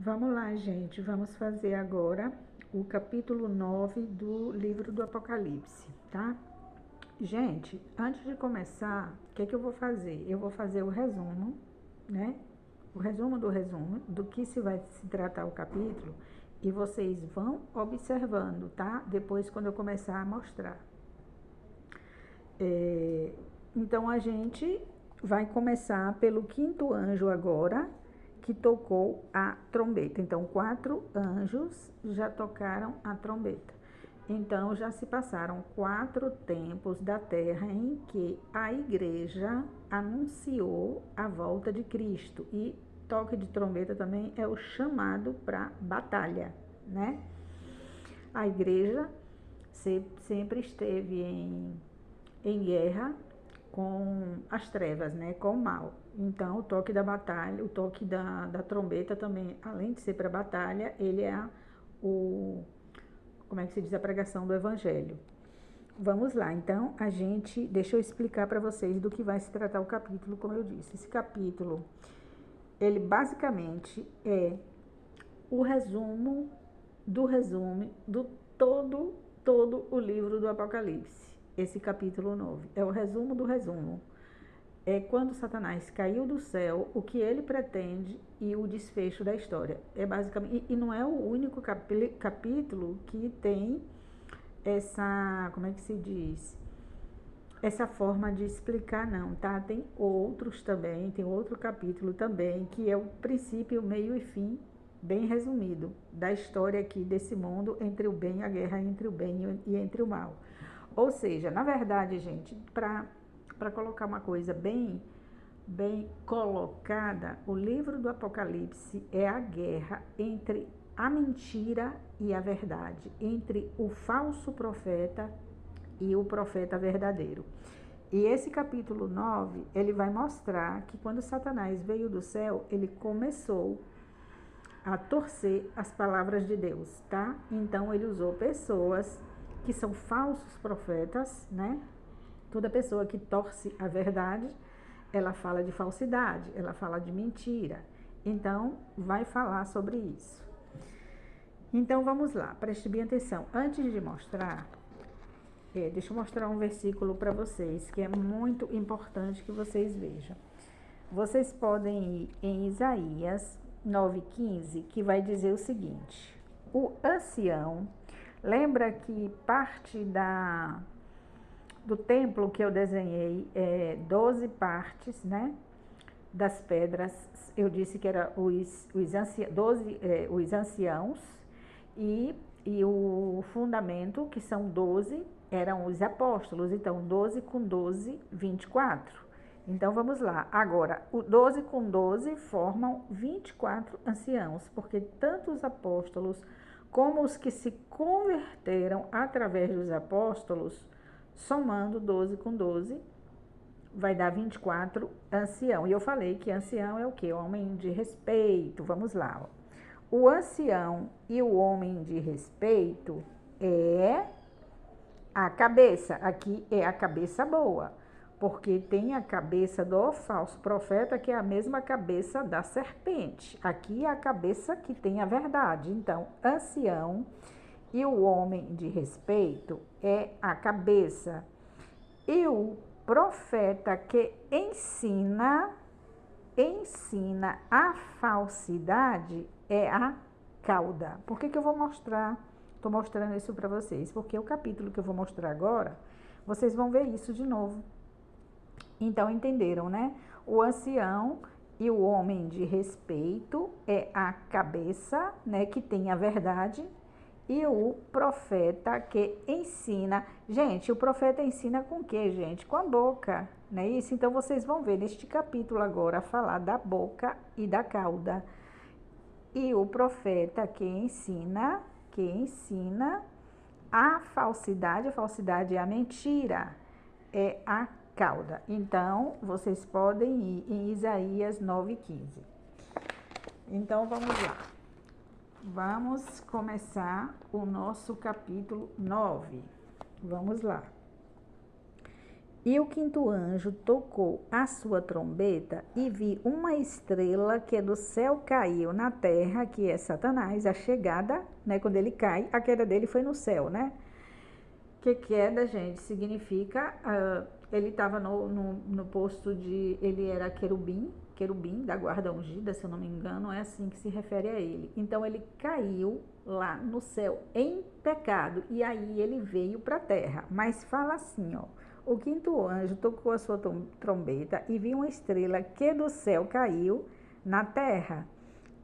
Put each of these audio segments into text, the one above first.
Vamos lá, gente. Vamos fazer agora o capítulo 9 do livro do Apocalipse, tá? Gente, antes de começar, o que é que eu vou fazer? Eu vou fazer o resumo, né? O resumo do que se vai se tratar o capítulo, e vocês vão observando, tá? Depois, quando eu começar a mostrar. Então, a gente vai começar pelo quinto anjo agora, que tocou a trombeta. Então, 4 anjos já tocaram a trombeta. Então, já se passaram 4 tempos da terra em que a igreja anunciou a volta de Cristo. E toque de trombeta também é o chamado para batalha, né? A igreja sempre esteve em guerra com as trevas, né, com o mal. Então, o toque da batalha, o toque da trombeta também, além de ser para batalha, ele é como é que se diz, a pregação do evangelho. Vamos lá, então, deixa eu explicar para vocês do que vai se tratar o capítulo, como eu disse. Esse capítulo, ele basicamente é o resumo do todo o livro do Apocalipse. Esse capítulo 9 é o resumo do resumo. É quando Satanás caiu do céu, o que ele pretende e o desfecho da história. É basicamente, e não é o único capítulo que tem essa, como é que se diz? Essa forma de explicar, não, tá? Tem outros também, tem outro capítulo também, que é o princípio, meio e fim, bem resumido, da história aqui desse mundo entre o bem e a guerra entre o bem e entre o mal. Ou seja, na verdade, gente, para colocar uma coisa bem colocada, o livro do Apocalipse é a guerra entre a mentira e a verdade, entre o falso profeta e o profeta verdadeiro. E esse capítulo 9, ele vai mostrar que quando Satanás veio do céu, ele começou a torcer as palavras de Deus, tá? Então ele usou pessoas que são falsos profetas, né? Toda pessoa que torce a verdade, ela fala de falsidade, ela fala de mentira. Então, vai falar sobre isso. Então, vamos lá, preste bem atenção. Antes de mostrar, deixa eu mostrar um versículo para vocês, que é muito importante que vocês vejam. Vocês podem ir em Isaías 9,15, que vai dizer o seguinte: o ancião, lembra que parte do templo que eu desenhei 12 partes, né? Das pedras, eu disse que era os anciãos, e o fundamento, que são 12, eram os apóstolos. Então, 12 com 12, 24. Então, vamos lá. Agora, o 12 com 12 formam 24 anciãos, porque tanto os apóstolos como os que se converteram através dos apóstolos, somando 12 com 12, vai dar 24 ancião. E eu falei que ancião é o quê? Homem de respeito. Vamos lá. O ancião e o homem de respeito é a cabeça. Aqui é a cabeça boa, porque tem a cabeça do falso profeta, que é a mesma cabeça da serpente. Aqui é a cabeça que tem a verdade. Então, ancião e o homem de respeito é a cabeça. E o profeta que ensina a falsidade é a cauda. Por que eu vou mostrar? Estou mostrando isso para vocês, porque o capítulo que eu vou mostrar agora, vocês vão ver isso de novo. Então, entenderam, né? O ancião e o homem de respeito é a cabeça, né, que tem a verdade, e o profeta que ensina. Gente, o profeta ensina com o quê, gente? Com a boca, não é isso? Então, vocês vão ver neste capítulo agora falar da boca e da cauda. E o profeta que ensina a falsidade é a mentira, é a cauda. Então, vocês podem ir em Isaías 9,15. Então, vamos lá. Vamos começar o nosso capítulo 9. Vamos lá. E o quinto anjo tocou a sua trombeta e vi uma estrela que do céu caiu na terra, que é Satanás, a chegada, né? Quando ele cai, a queda dele foi no céu, né? Que queda, gente, significa, ele estava no posto de, ele era querubim da guarda ungida, se eu não me engano, é assim que se refere a ele. Então ele caiu lá no céu em pecado, e aí ele veio para a terra. Mas fala assim, ó, o quinto anjo tocou a sua trombeta e viu uma estrela que do céu caiu na terra.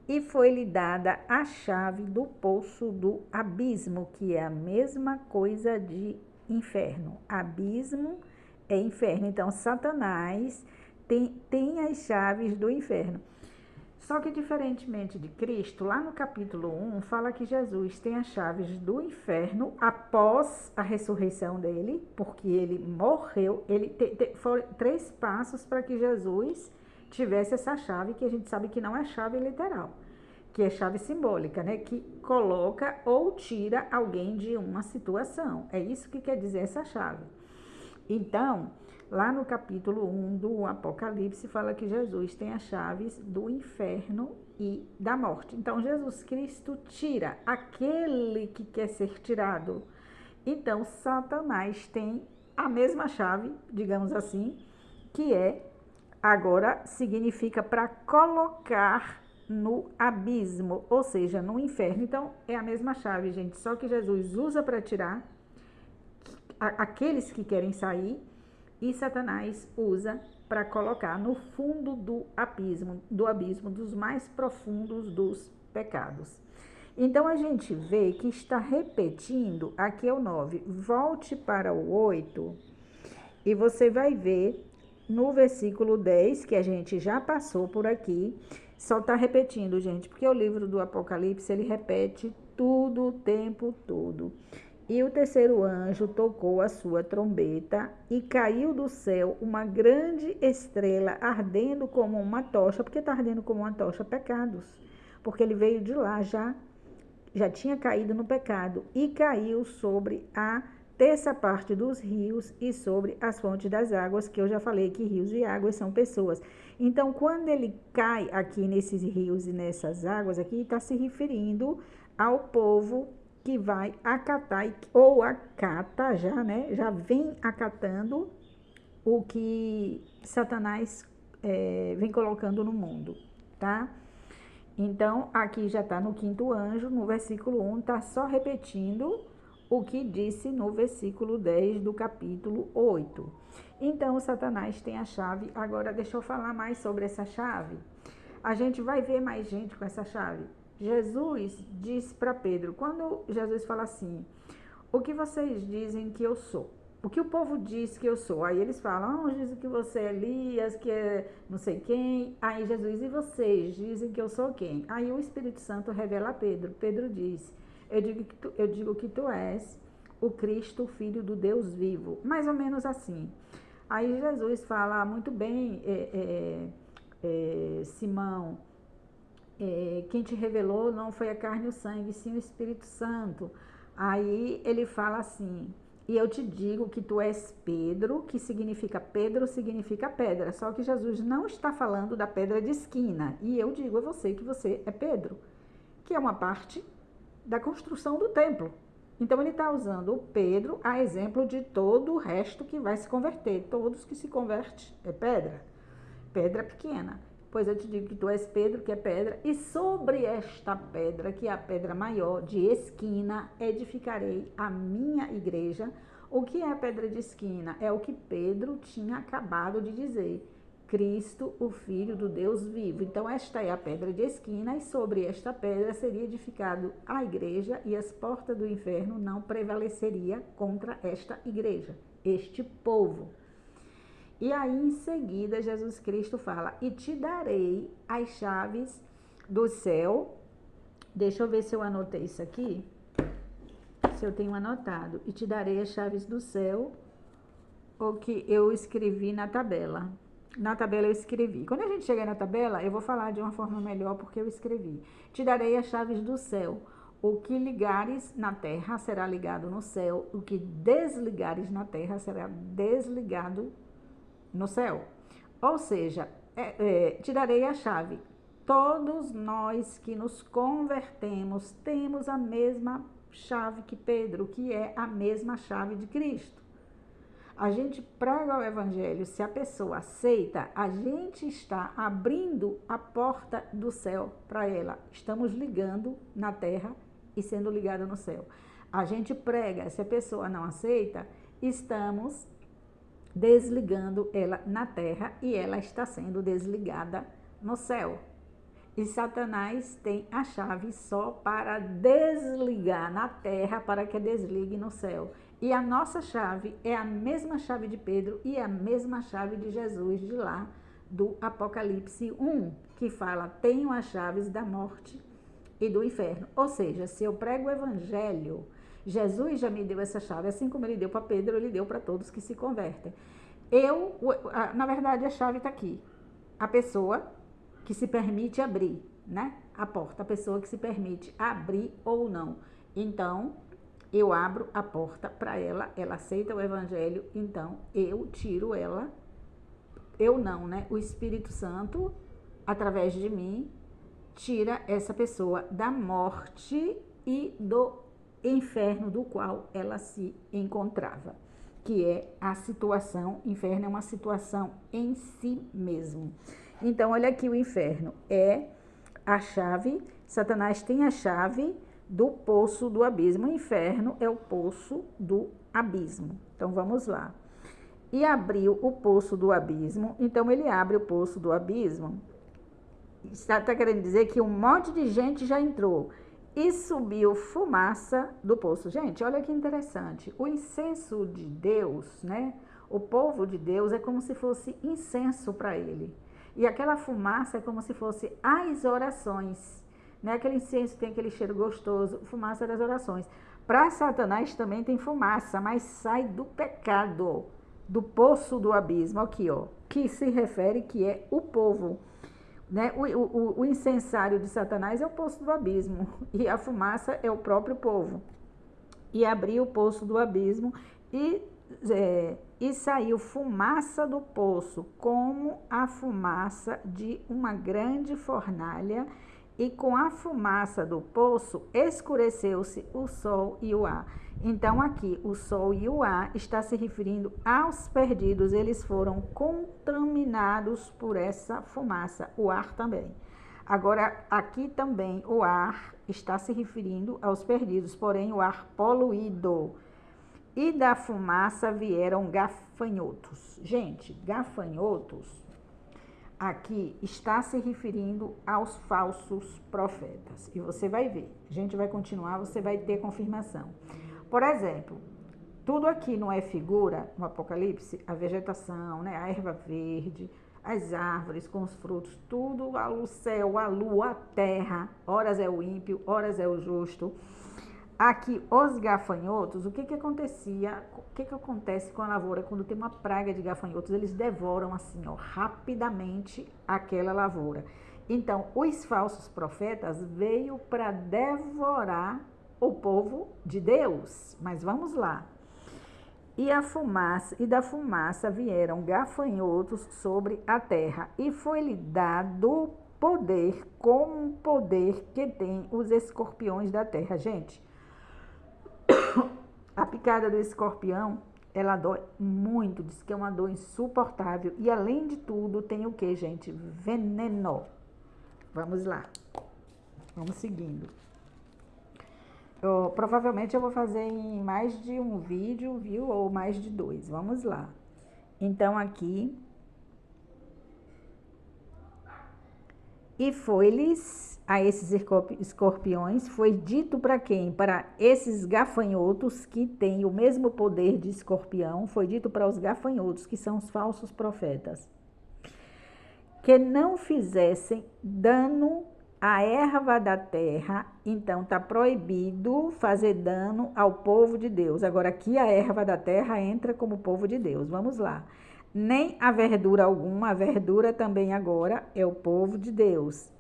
E foi-lhe dada a chave do poço do abismo, que é a mesma coisa de inferno. Abismo é inferno. Então, Satanás tem as chaves do inferno. Só que, diferentemente de Cristo, lá no capítulo 1, fala que Jesus tem as chaves do inferno após a ressurreição dele, porque ele morreu. Foram 3 passos para que Jesus tivesse essa chave, que a gente sabe que não é chave literal, que é chave simbólica, né? Que coloca ou tira alguém de uma situação. É isso que quer dizer essa chave. Então, lá no capítulo 1 do Apocalipse, fala que Jesus tem as chaves do inferno e da morte. Então, Jesus Cristo tira aquele que quer ser tirado. Então, Satanás tem a mesma chave, digamos assim, que é, agora significa para colocar no abismo, ou seja, no inferno. Então, é a mesma chave, gente, só que Jesus usa para tirar aqueles que querem sair, e Satanás usa para colocar no fundo do abismo dos mais profundos dos pecados. Então, a gente vê que está repetindo, aqui é o 9, volte para o 8, e você vai ver no versículo 10, que a gente já passou por aqui, só está repetindo, gente, porque o livro do Apocalipse, ele repete tudo o tempo todo. E o terceiro anjo tocou a sua trombeta e caiu do céu uma grande estrela ardendo como uma tocha. Porque está ardendo como uma tocha? Pecados. Porque ele veio de lá, já tinha caído no pecado. E caiu sobre a terça parte dos rios e sobre as fontes das águas, que eu já falei que rios e águas são pessoas. Então, quando ele cai aqui nesses rios e nessas águas, aqui está se referindo ao povo que vai acatar, ou acata já, né? Já vem acatando o que Satanás vem colocando no mundo, tá? Então, aqui já está no quinto anjo, no versículo 1, está só repetindo o que disse no versículo 10 do capítulo 8. Então, o Satanás tem a chave. Agora, deixa eu falar mais sobre essa chave. A gente vai ver mais gente com essa chave. Jesus disse para Pedro, quando Jesus fala assim, o que vocês dizem que eu sou? O que o povo diz que eu sou? Aí eles falam, dizem que você é Elias, que é não sei quem. Aí Jesus, e vocês dizem que eu sou quem? Aí o Espírito Santo revela a Pedro. Pedro diz, eu digo que tu és o Cristo, filho do Deus vivo. Mais ou menos assim. Aí Jesus fala, muito bem, Simão, quem te revelou não foi a carne e o sangue, sim o Espírito Santo. Aí ele fala assim, e eu te digo que tu és Pedro, que significa Pedro, significa pedra. Só que Jesus não está falando da pedra de esquina. E eu digo a você que você é Pedro, que é uma parte da construção do templo. Então ele está usando o Pedro a exemplo de todo o resto que vai se converter. Todos que se convertem é pedra, pedra pequena. Pois eu te digo que tu és Pedro, que é pedra, e sobre esta pedra, que é a pedra maior de esquina, edificarei a minha igreja. O que é a pedra de esquina? É o que Pedro tinha acabado de dizer. Cristo, o Filho do Deus vivo. Então, esta é a pedra de esquina, e sobre esta pedra seria edificado a igreja, e as portas do inferno não prevaleceria contra esta igreja, este povo. E aí, em seguida, Jesus Cristo fala, e te darei as chaves do céu. Deixa eu ver se eu anotei isso aqui, se eu tenho anotado. E te darei as chaves do céu, o que eu escrevi na tabela. Na tabela eu escrevi. Quando a gente chegar na tabela, eu vou falar de uma forma melhor, porque eu escrevi. Te darei as chaves do céu. o que ligares na terra será ligado no céu, o que desligares na terra será desligado no céu. Ou seja, te darei a chave. Todos nós que nos convertemos temos a mesma chave que Pedro, que é a mesma chave de Cristo. A gente prega o evangelho, se a pessoa aceita, a gente está abrindo a porta do céu para ela. Estamos ligando na terra e sendo ligado no céu. A gente prega, se a pessoa não aceita, estamos desligando ela na terra e ela está sendo desligada no céu. E Satanás tem a chave só para desligar na terra, para que desligue no céu. E a nossa chave é a mesma chave de Pedro e a mesma chave de Jesus de lá do Apocalipse 1, que fala: tenho as chaves da morte e do inferno. Ou seja, se eu prego o evangelho, Jesus já me deu essa chave, assim como ele deu para Pedro, ele deu para todos que se convertem. Na verdade, a chave está aqui. A pessoa que se permite abrir, né? A porta, a pessoa que se permite abrir ou não. Então, eu abro a porta para ela, ela aceita o evangelho, então eu tiro ela, eu não, né? O Espírito Santo, através de mim, tira essa pessoa da morte e do inferno do qual ela se encontrava, que é a situação, inferno é uma situação em si mesmo. Então, olha aqui, o inferno é a chave, Satanás tem a chave do poço do abismo. O inferno é o poço do abismo. Então, vamos lá. E abriu o poço do abismo. Então, ele abre o poço do abismo. Está querendo dizer que um monte de gente já entrou. E subiu fumaça do poço. Gente, olha que interessante. O incenso de Deus, né? O povo de Deus é como se fosse incenso para ele. E aquela fumaça é como se fosse as orações. Né? Aquele incenso tem aquele cheiro gostoso, fumaça das orações. Para Satanás também tem fumaça, mas sai do pecado, do poço do abismo, aqui, ó, que se refere que é o povo. Né? O incensário de Satanás é o poço do abismo, e a fumaça é o próprio povo. E abriu o poço do abismo e saiu fumaça do poço, como a fumaça de uma grande fornalha, e com a fumaça do poço escureceu-se o sol e o ar. Então, aqui, o sol e o ar está se referindo aos perdidos, eles foram contaminados por essa fumaça, o ar também. Agora, aqui também o ar está se referindo aos perdidos, porém o ar poluído. E da fumaça vieram gafanhotos. Gente, gafanhotos aqui está se referindo aos falsos profetas. E você vai ver, a gente vai continuar, você vai ter confirmação. Por exemplo, tudo aqui não é figura no Apocalipse, a vegetação, né, a erva verde, as árvores com os frutos, tudo, o céu, a lua, a terra, horas é o ímpio, horas é o justo. Aqui, os gafanhotos, o que acontecia, o que acontece com a lavoura quando tem uma praga de gafanhotos? Eles devoram assim, ó, rapidamente aquela lavoura. Então, os falsos profetas veio para devorar o povo de Deus. Mas vamos lá. E da fumaça vieram gafanhotos sobre a terra, e foi-lhe dado poder, como o poder que tem os escorpiões da terra. Gente, a picada do escorpião, ela dói muito, diz que é uma dor insuportável. E além de tudo, tem o que, gente? Veneno. Vamos lá. Vamos seguindo. Provavelmente eu vou fazer em mais de um vídeo, viu? Ou mais de 2. Vamos lá. Então, aqui. E foi-lhes, a esses escorpiões, foi dito para quem? Para esses gafanhotos que têm o mesmo poder de escorpião, foi dito para os gafanhotos, que são os falsos profetas, que não fizessem dano à erva da terra. Então está proibido fazer dano ao povo de Deus. Agora aqui a erva da terra entra como povo de Deus. Vamos lá. Nem a verdura alguma, a verdura também agora é o povo de Deus.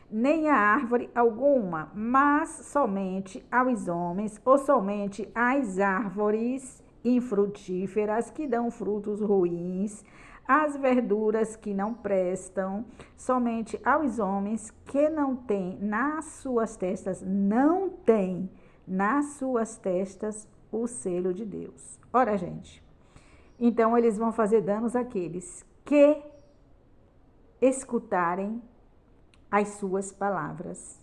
nem a árvore alguma, mas somente aos homens, ou somente às árvores infrutíferas que dão frutos ruins, as verduras que não prestam, somente aos homens que não têm nas suas testas, não têm nas suas testas o selo de Deus. Ora, gente, então eles vão fazer danos àqueles que escutarem as suas palavras.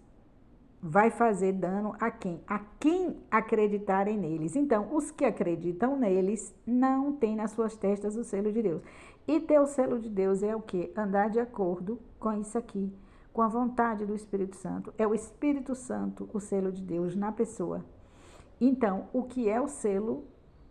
Vai fazer dano a quem? A quem acreditarem neles. Então, os que acreditam neles não têm nas suas testas o selo de Deus. E ter o selo de Deus é o quê? Andar de acordo com isso aqui, com a vontade do Espírito Santo. É o Espírito Santo o selo de Deus na pessoa. Então, o que é o selo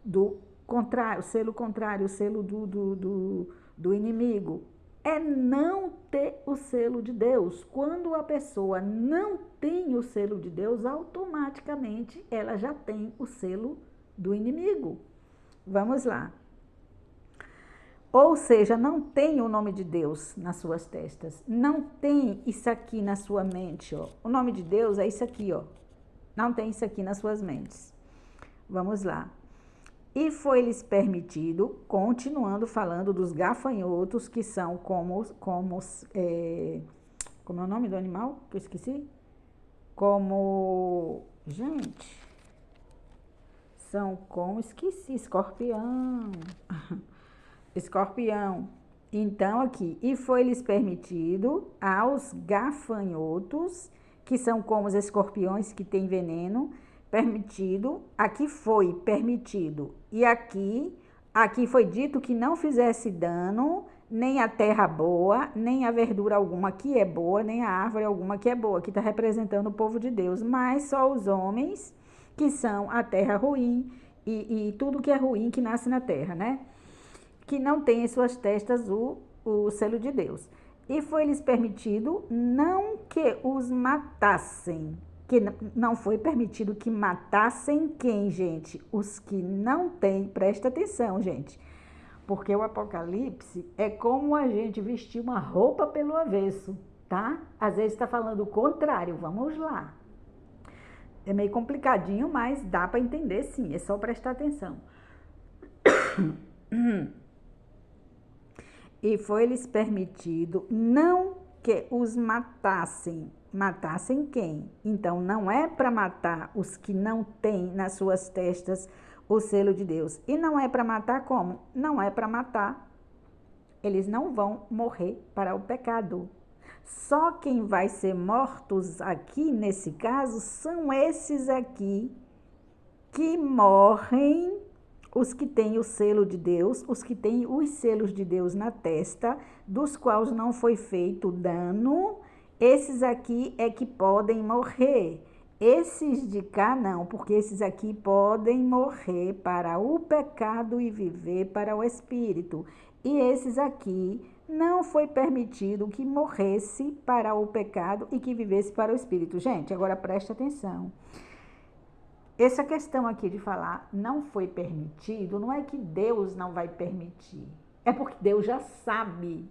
do contrário, o selo contrário, o selo do inimigo? É não ter o selo de Deus. Quando a pessoa não tem o selo de Deus, automaticamente ela já tem o selo do inimigo. Vamos lá. Ou seja, não tem o nome de Deus nas suas testas. Não tem isso aqui na sua mente, ó. O nome de Deus é isso aqui, ó. Não tem isso aqui nas suas mentes. Vamos lá. E foi-lhes permitido, continuando falando dos gafanhotos, que são como é o nome do animal que eu esqueci? Gente, são como, esqueci, escorpião. Escorpião. Então, aqui, e foi-lhes permitido aos gafanhotos, que são como os escorpiões que têm veneno, permitido, aqui foi permitido, e aqui foi dito que não fizesse dano, nem a terra boa, nem a verdura alguma que é boa, nem a árvore alguma que é boa, que está representando o povo de Deus, mas só os homens, que são a terra ruim, e tudo que é ruim que nasce na terra, né? Que não tem em suas testas o selo de Deus. E foi-lhes permitido não que os matassem, que não foi permitido que matassem quem, gente? Os que não têm, presta atenção, gente, porque o Apocalipse é como a gente vestir uma roupa pelo avesso, tá? Às vezes está falando o contrário, vamos lá. É meio complicadinho, mas dá para entender sim, é só prestar atenção. E foi-lhes permitido não que os matassem. Matassem quem? Então, não é para matar os que não têm nas suas testas o selo de Deus. E não é para matar como? Não é para matar. Eles não vão morrer para o pecado. Só quem vai ser mortos aqui, nesse caso, são esses aqui que morrem, os que têm o selo de Deus, os que têm os selos de Deus na testa, dos quais não foi feito dano, esses aqui é que podem morrer. Esses de cá não, porque esses aqui podem morrer para o pecado e viver para o espírito. E esses aqui não foi permitido que morresse para o pecado e que vivesse para o espírito. Gente, agora preste atenção. Essa questão aqui de falar não foi permitido, não é que Deus não vai permitir. É porque Deus já sabe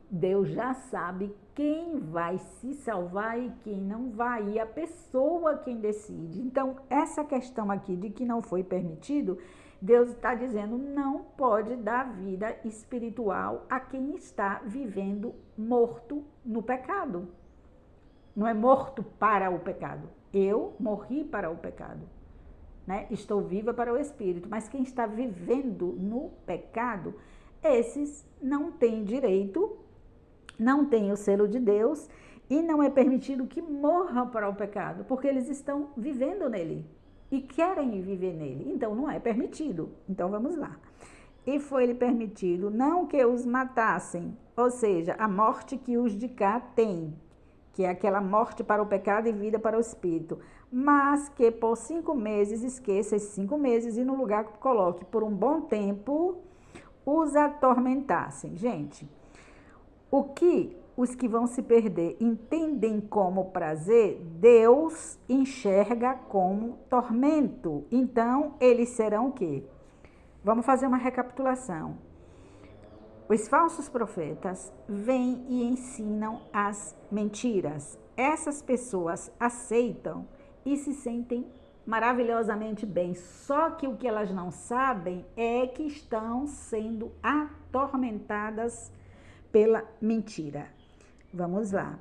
quem vai se salvar e quem não vai, e a pessoa quem decide. Então, essa questão aqui de que não foi permitido, Deus está dizendo, não pode dar vida espiritual a quem está vivendo morto no pecado. Não é morto para o pecado. Eu morri para o pecado. Né? Estou viva para o espírito, mas quem está vivendo no pecado, esses não têm direito, não têm o selo de Deus e não é permitido que morram para o pecado, porque eles estão vivendo nele e querem viver nele, então não é permitido. Então vamos lá. E foi-lhe permitido não que os matassem, ou seja, a morte que os de cá têm, que é aquela morte para o pecado e vida para o espírito, mas que por 5 meses, esqueça esses 5 meses e no lugar coloque por um bom tempo, os atormentassem. Gente, o que os que vão se perder entendem como prazer, Deus enxerga como tormento. Então, eles serão o quê? Vamos fazer uma recapitulação. Os falsos profetas vêm e ensinam as mentiras. essas pessoas aceitam e se sentem maravilhosamente bem. Só que o que elas não sabem é que estão sendo atormentadas pela mentira. Vamos lá.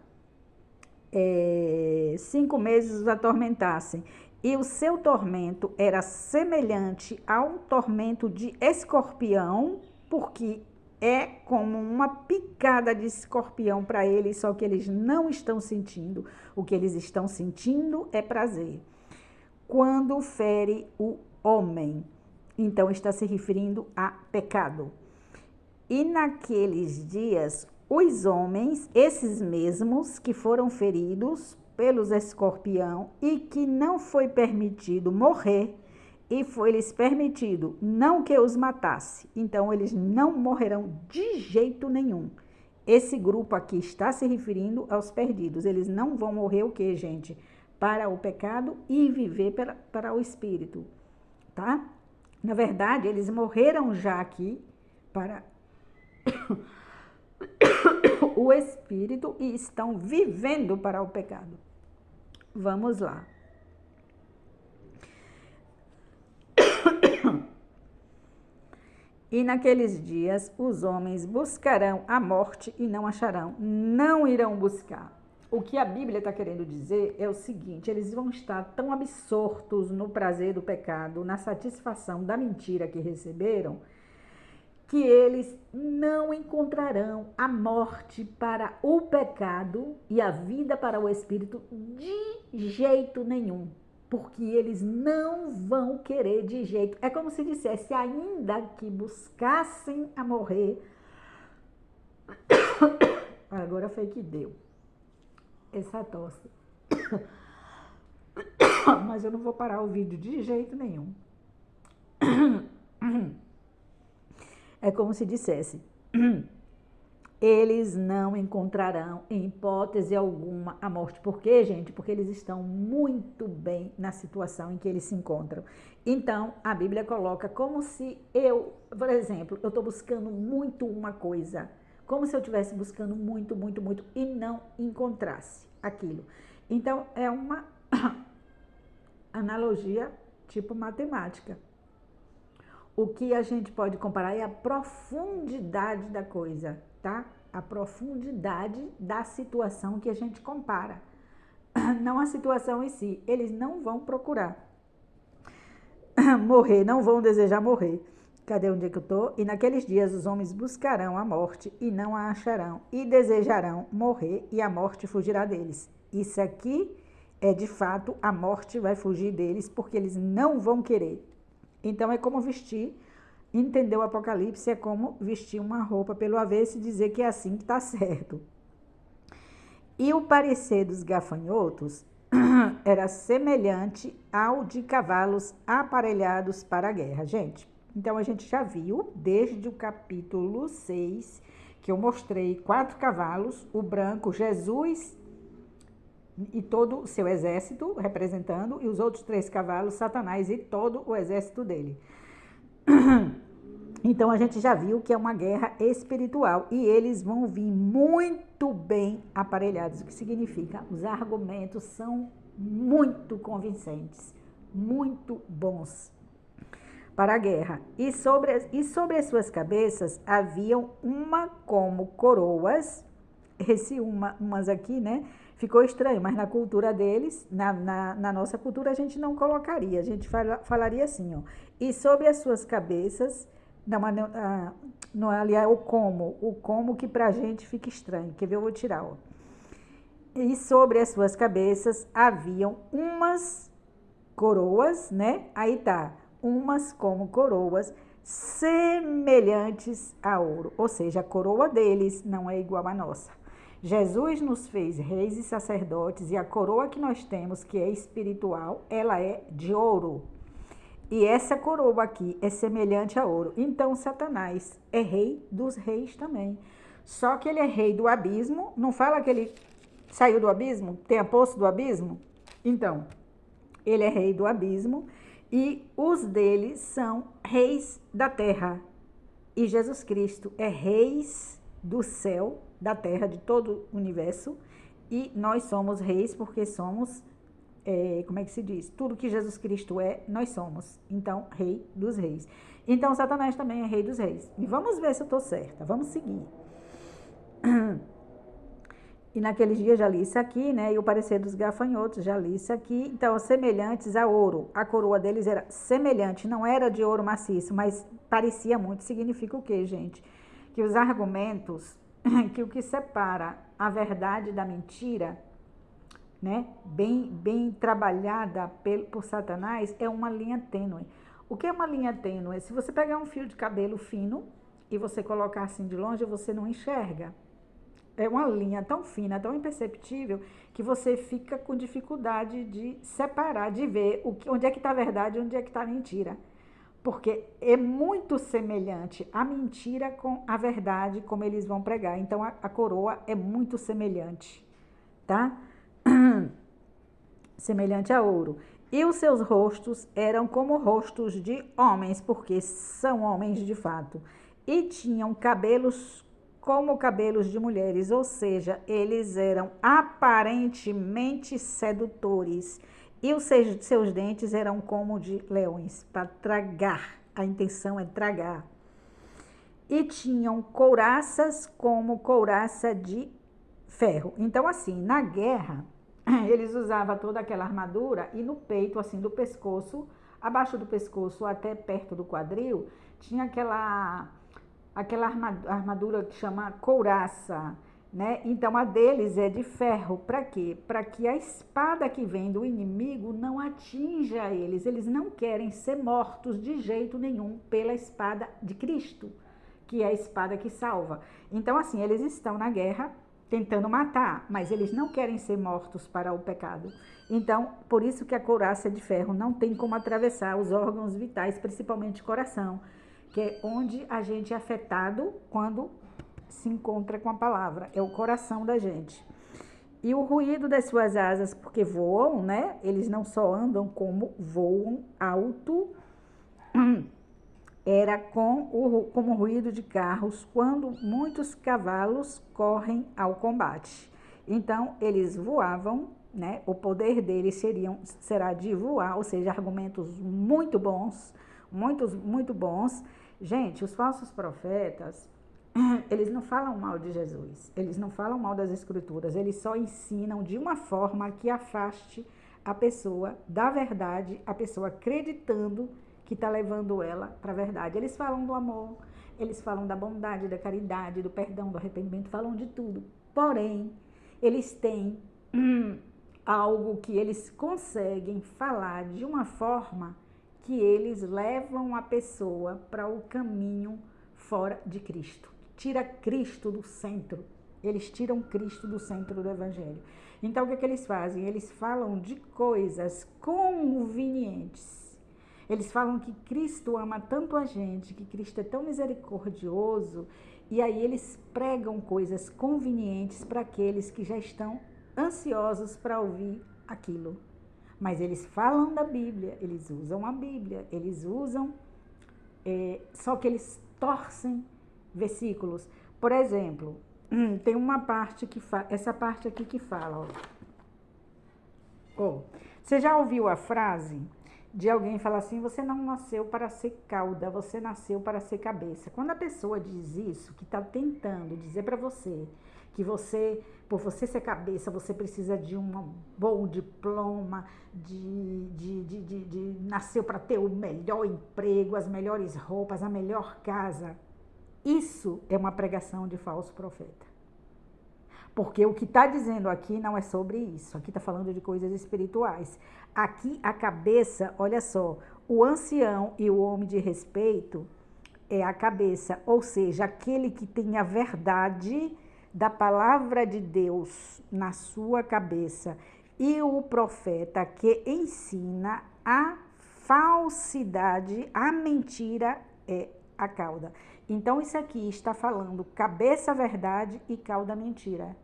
5 meses os atormentassem. E o seu tormento era semelhante ao tormento de escorpião, porque é como uma picada de escorpião para eles, só que eles não estão sentindo. O que eles estão sentindo é prazer. Quando fere o homem, então está se referindo a pecado. E naqueles dias, os homens, esses mesmos que foram feridos pelos escorpião e que não foi permitido morrer, e foi-lhes permitido não que os matasse, então eles não morrerão de jeito nenhum. Esse grupo aqui está se referindo aos perdidos. Eles não vão morrer o quê, gente? Para o pecado e viver para o espírito, tá? Na verdade, eles morreram já aqui para o espírito e estão vivendo para o pecado. Vamos lá. E naqueles dias os homens buscarão a morte e não acharão, não irão buscar. O que a Bíblia está querendo dizer é o seguinte: eles vão estar tão absortos no prazer do pecado, na satisfação da mentira que receberam, que eles não encontrarão a morte para o pecado e a vida para o espírito de jeito nenhum. Porque eles não vão querer de jeito. É como se dissesse, ainda que buscassem a morrer. Agora foi que deu essa tosse. Mas eu não vou parar o vídeo de jeito nenhum. É como se dissesse, eles não encontrarão em hipótese alguma a morte. Por quê, gente? Porque eles estão muito bem na situação em que eles se encontram. Então, a Bíblia coloca como se eu, por exemplo, eu estou buscando muito uma coisa, como se eu estivesse buscando muito, muito, muito e não encontrasse aquilo. Então, é uma analogia tipo matemática. O que a gente pode comparar é a profundidade da coisa, tá? A profundidade da situação que a gente compara. Não a situação em si. Eles não vão procurar morrer, não vão desejar morrer. Cadê onde é que eu tô? E naqueles dias os homens buscarão a morte e não a acharão. E desejarão morrer e a morte fugirá deles. Isso aqui é de fato, a morte vai fugir deles porque eles não vão querer. Então é como vestir, entender o Apocalipse, é como vestir uma roupa pelo avesso e dizer que é assim que está certo. E o parecer dos gafanhotos era semelhante ao de cavalos aparelhados para a guerra. Gente, então a gente já viu, desde o capítulo 6, que eu mostrei 4 cavalos, o branco, Jesus e todo o seu exército representando, e os outros 3 cavalos, Satanás e todo o exército dele. Então a gente já viu que é uma guerra espiritual e eles vão vir muito bem aparelhados. O que significa? Os argumentos são muito convincentes, muito bons para a guerra. E sobre as suas cabeças haviam uma como coroas, umas aqui, né? Ficou estranho, mas na cultura deles, na nossa cultura, a gente não colocaria. A gente falaria assim, ó. E sobre as suas cabeças, não, aliás, o como que pra gente fica estranho. Quer ver? Eu vou tirar, ó. E sobre as suas cabeças haviam umas coroas, né? Aí tá, umas como coroas semelhantes a ouro. Ou seja, a coroa deles não é igual à nossa. Jesus nos fez reis e sacerdotes e a coroa que nós temos, que é espiritual, ela é de ouro. E essa coroa aqui é semelhante a ouro. Então, Satanás é rei dos reis também. Só que ele é rei do abismo. Não fala que ele saiu do abismo? Tem a poço do abismo? Então, ele é rei do abismo e os dele são reis da terra. E Jesus Cristo é reis do céu, da terra, de todo o universo, e nós somos reis porque somos, como é que se diz? Tudo que Jesus Cristo é, nós somos. Então, rei dos reis. Então, Satanás também é rei dos reis. E vamos ver se eu estou certa. Vamos seguir. E naqueles dias já li isso aqui, né? E o parecer dos gafanhotos, já li isso aqui. Então, semelhantes a ouro. A coroa deles era semelhante, não era de ouro maciço, mas parecia muito. Significa o quê, gente? Que os argumentos, que o que separa a verdade da mentira, né? Bem trabalhada por Satanás, é uma linha tênue. O que é uma linha tênue? Se você pegar um fio de cabelo fino e você colocar assim de longe, você não enxerga. É uma linha tão fina, tão imperceptível, que você fica com dificuldade de separar, de ver onde é que está a verdade e onde é que está a mentira. Porque é muito semelhante a mentira com a verdade, como eles vão pregar. Então, a coroa é muito semelhante, tá? Semelhante a ouro. E os seus rostos eram como rostos de homens, porque são homens de fato. E tinham cabelos como cabelos de mulheres, ou seja, eles eram aparentemente sedutores. E os seus dentes eram como de leões, para tragar. A intenção é tragar. E tinham couraças como couraça de ferro. Então, assim, na guerra, eles usavam toda aquela armadura e no peito, assim, do pescoço, abaixo do pescoço até perto do quadril, tinha aquela armadura que chama couraça, né? Então a deles é de ferro. Para quê? Para que a espada que vem do inimigo não atinja eles. Eles não querem ser mortos de jeito nenhum pela espada de Cristo, que é a espada que salva. Então, assim, eles estão na guerra tentando matar, mas eles não querem ser mortos para o pecado. Então, por isso que a couraça de ferro não tem como atravessar os órgãos vitais, principalmente o coração, que é onde a gente é afetado quando se encontra com a palavra, é o coração da gente. E o ruído das suas asas, porque voam, né? Eles não só andam como voam alto, era como o ruído de carros quando muitos cavalos correm ao combate. Então, eles voavam, né? O poder deles será de voar, ou seja, argumentos muito bons, muito bons. Gente, os falsos profetas, eles não falam mal de Jesus, eles não falam mal das escrituras, eles só ensinam de uma forma que afaste a pessoa da verdade, a pessoa acreditando que está levando ela para a verdade. Eles falam do amor, eles falam da bondade, da caridade, do perdão, do arrependimento, falam de tudo. Porém, eles têm algo que eles conseguem falar de uma forma que eles levam a pessoa para o caminho fora de Cristo. Tira Cristo do centro. Eles tiram Cristo do centro do Evangelho. Então, o que é que eles fazem? Eles falam de coisas convenientes. Eles falam que Cristo ama tanto a gente, que Cristo é tão misericordioso, e aí eles pregam coisas convenientes para aqueles que já estão ansiosos para ouvir aquilo. Mas eles falam da Bíblia, eles usam a Bíblia, eles usam, só que eles torcem versículos. Por exemplo, tem uma parte que essa parte aqui que fala, ó. Você já ouviu a frase de alguém falar assim: você não nasceu para ser cauda, você nasceu para ser cabeça? Quando a pessoa diz isso, que está tentando dizer para você que você, por você ser cabeça, você precisa de um bom diploma, nasceu para ter o melhor emprego, as melhores roupas, a melhor casa. Isso é uma pregação de falso profeta. Porque o que está dizendo aqui não é sobre isso. Aqui está falando de coisas espirituais. Aqui a cabeça, olha só, o ancião e o homem de respeito é a cabeça, ou seja, aquele que tem a verdade da palavra de Deus na sua cabeça, e o profeta que ensina a falsidade, a mentira é a cauda. Então isso aqui está falando cabeça verdade e cauda mentira.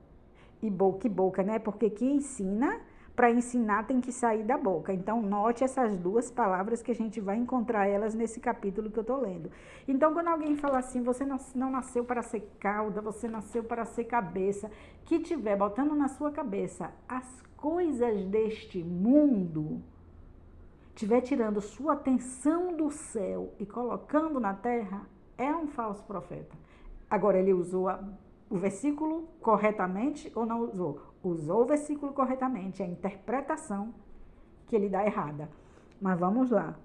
E boca, né? Porque quem ensina para ensinar tem que sair da boca. Então, note essas duas palavras que a gente vai encontrar elas nesse capítulo que eu estou lendo. Então, quando alguém fala assim, você não nasceu para ser cauda, você nasceu para ser cabeça, que tiver botando na sua cabeça as coisas deste mundo, tiver tirando sua atenção do céu e colocando na terra, é um falso profeta. Agora, ele usou o versículo corretamente ou não usou? Usou o versículo corretamente, a interpretação que ele dá errada. Mas vamos lá.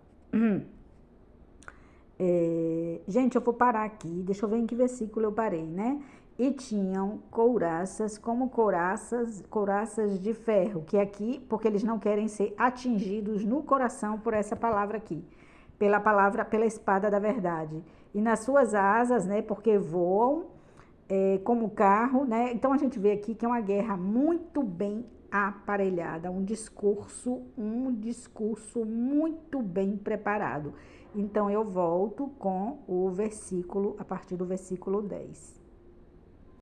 Gente, eu vou parar aqui, deixa eu ver em que versículo eu parei, né? E tinham couraças como couraças de ferro, que aqui, porque eles não querem ser atingidos no coração por essa palavra aqui, pela espada da verdade. E nas suas asas, né, porque voam como carro, né? Então a gente vê aqui que é uma guerra muito bem aparelhada, um discurso muito bem preparado. Então eu volto com o versículo, a partir do versículo 10.